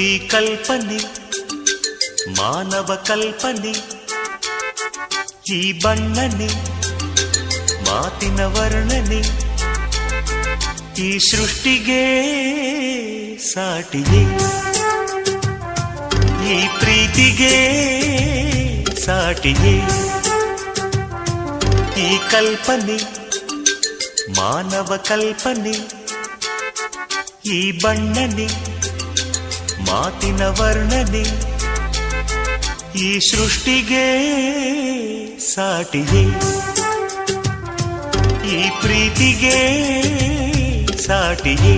ಈ ಕಲ್ಪನೆ ಮಾನವ ಕಲ್ಪನೆ, ಈ ಬಣ್ಣನೆ ಮಾತಿನ ವರ್ಣನೆ, ಈ ಸೃಷ್ಟಿಗೆ ಸಾಟಿಗೆ, ಈ ಪ್ರೀತಿಗೆ ಸಾಟಿಗೆ. ಈ ಕಲ್ಪನೆ ಮಾನವ ಕಲ್ಪನೆ, ಈ ಬಣ್ಣನೆ ಮಾತಿನ ವರ್ಣನೆ, ಈ ಸೃಷ್ಟಿಗೆ ಸಾಟಿಗೆ, ಈ ಪ್ರೀತಿಗೆ ಸಾಟಿಗೆ.